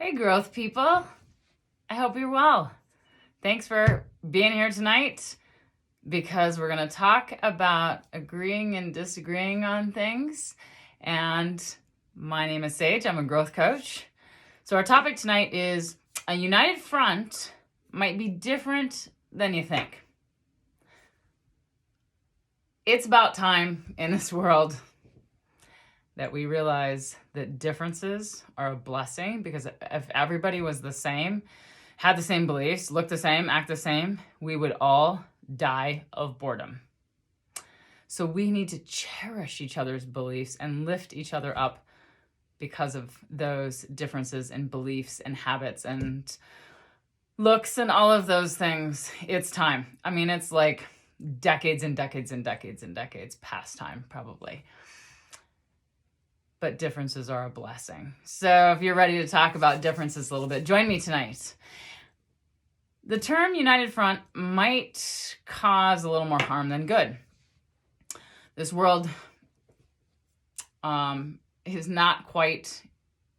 Hey, growth people. I hope you're well. Thanks for being here tonight because we're going to talk about agreeing and disagreeing on things. And my name is Sage. I'm a growth coach. So our topic tonight is a united front might be different than you think. It's about time in this world that we realize that differences are a blessing, because if everybody was the same, had the same beliefs, looked the same, act the same, we would all die of boredom. So we need to cherish each other's beliefs and lift each other up because of those differences in beliefs and habits and looks and all of those things. It's time. I mean, it's like decades and decades and decades and decades past time, probably. But differences are a blessing. So if you're ready to talk about differences a little bit, join me tonight. The term united front might cause a little more harm than good. This world is not quite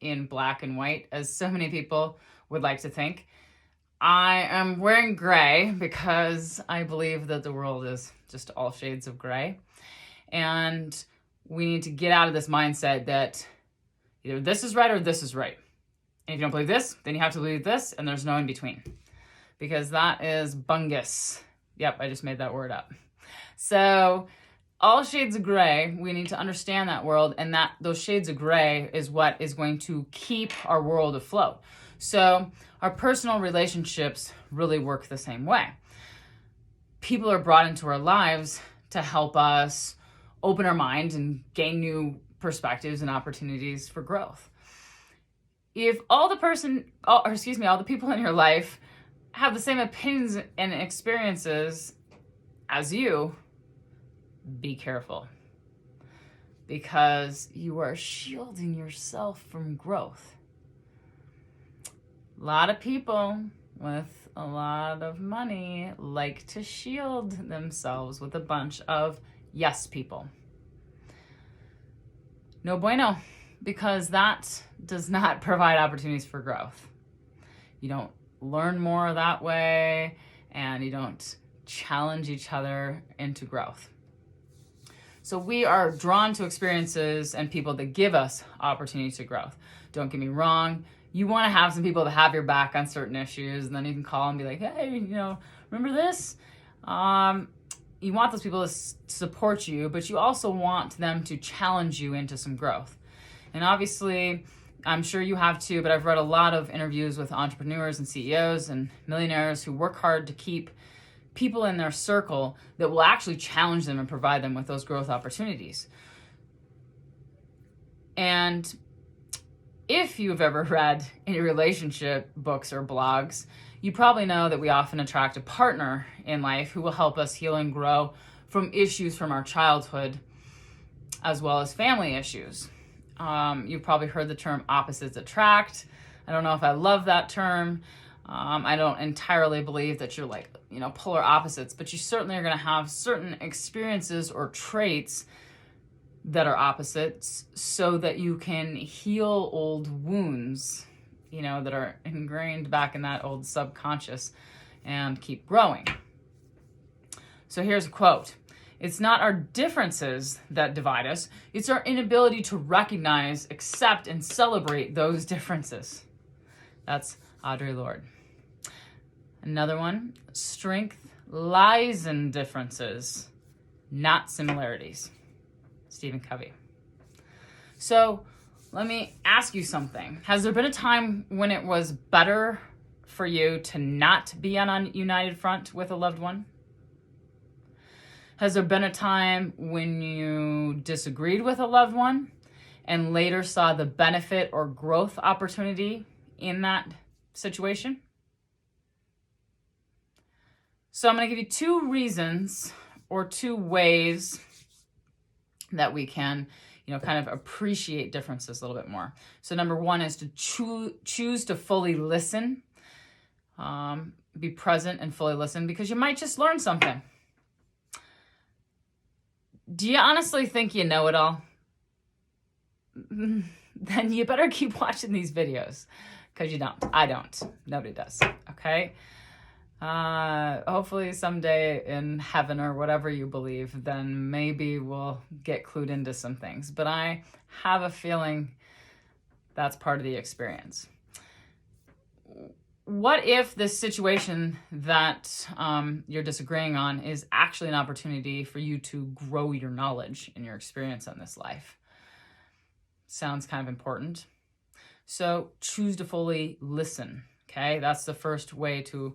in black and white, as so many people would like to think. I am wearing gray because I believe that the world is just all shades of gray. And we need to get out of this mindset that either this is right or this is right. And if you don't believe this, then you have to believe this, and there's no in between. Because that is bungus. Yep, I just made that word up. So all shades of gray, we need to understand that world, and that those shades of gray is what is going to keep our world afloat. So our personal relationships really work the same way. People are brought into our lives to help us open our mind and gain new perspectives and opportunities for growth. If all the people in your life have the same opinions and experiences as you, be careful, because you are shielding yourself from growth. A lot of people with a lot of money like to shield themselves with a bunch of yes people. No bueno, because that does not provide opportunities for growth. You don't learn more that way, and you don't challenge each other into growth. So we are drawn to experiences and people that give us opportunities to growth. Don't get me wrong. You want to have some people that have your back on certain issues, and then you can call and be like, hey, remember this? You want those people to support you, but you also want them to challenge you into some growth. And obviously, I'm sure you have too, but I've read a lot of interviews with entrepreneurs and CEOs and millionaires who work hard to keep people in their circle that will actually challenge them and provide them with those growth opportunities. And if you've ever read any relationship books or blogs, you probably know that we often attract a partner in life who will help us heal and grow from issues from our childhood, as well as family issues. You've probably heard the term opposites attract. I don't know if I love that term. I don't entirely believe that you're polar opposites, but you certainly are going to have certain experiences or traits that are opposites so that you can heal old wounds, that are ingrained back in that old subconscious and keep growing. So here's a quote. It's not our differences that divide us. It's our inability to recognize, accept, and celebrate those differences. That's Audre Lorde. Another one, strength lies in differences, not similarities. Stephen Covey. So let me ask you something. Has there been a time when it was better for you to not be on a united front with a loved one? Has there been a time when you disagreed with a loved one and later saw the benefit or growth opportunity in that situation? So I'm going to give you two reasons or two ways that we can, kind of appreciate differences a little bit more. So number one is to choose to fully listen, be present and fully listen, because you might just learn something. Do you honestly think you know it all? Then you better keep watching these videos, Because you don't. I don't. Nobody does. Okay? Hopefully someday in heaven or whatever you believe, then maybe we'll get clued into some things. But I have a feeling that's part of the experience. What if this situation that you're disagreeing on is actually an opportunity for you to grow your knowledge and your experience on this life? Sounds kind of important. So choose to fully listen. Okay, that's the first way to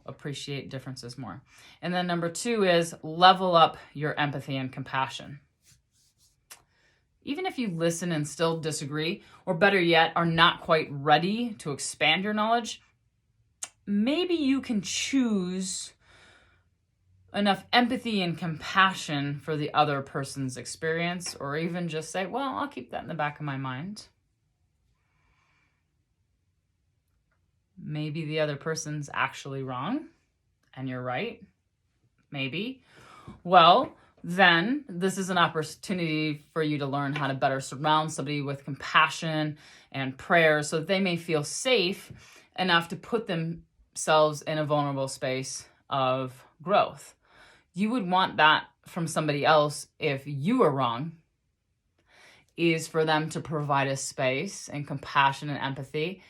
appreciate differences more. And then number 2 is level up your empathy and compassion. Even if you listen and still disagree, or better yet, are not quite ready to expand your knowledge, maybe you can choose enough empathy and compassion for the other person's experience, or even just say, well, I'll keep that in the back of my mind. Maybe the other person's actually wrong and you're right. Maybe. Well, then this is an opportunity for you to learn how to better surround somebody with compassion and prayer so that they may feel safe enough to put themselves in a vulnerable space of growth. You would want that from somebody else if you were wrong, is for them to provide a space and compassion and empathy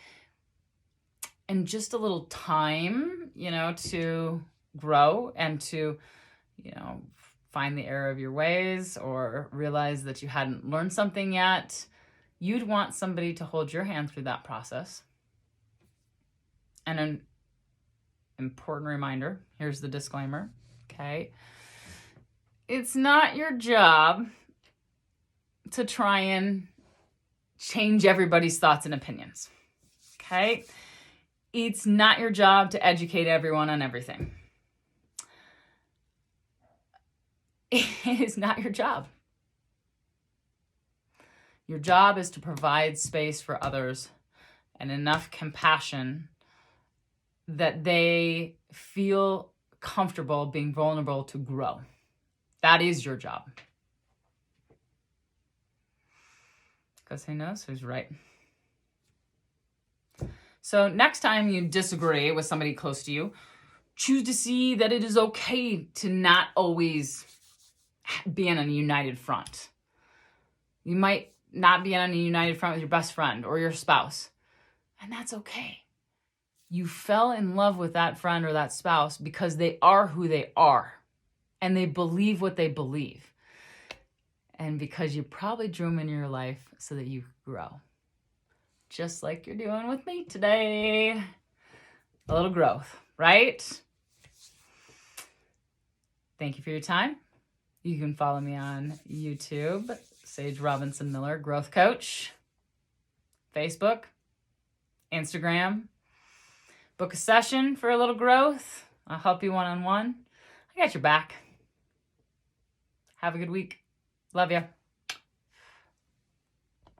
and just a little time, to grow and to, find the error of your ways or realize that you hadn't learned something yet. You'd want somebody to hold your hand through that process. And an important reminder, here's the disclaimer, okay? It's not your job to try and change everybody's thoughts and opinions, okay? It's not your job to educate everyone on everything. It is not your job. Your job is to provide space for others and enough compassion that they feel comfortable being vulnerable to grow. That is your job. Because who knows who's right. So next time you disagree with somebody close to you, choose to see that it is okay to not always be on a united front. You might not be on a united front with your best friend or your spouse, and that's okay. You fell in love with that friend or that spouse because they are who they are, and they believe what they believe, and because you probably drew them into your life so that you grow. Just like you're doing with me today. A little growth, right? Thank you for your time. You can follow me on YouTube, Sage Robinson Miller, Growth Coach, Facebook, Instagram. Book a session for a little growth. I'll help you one-on-one. I got your back. Have a good week. Love ya.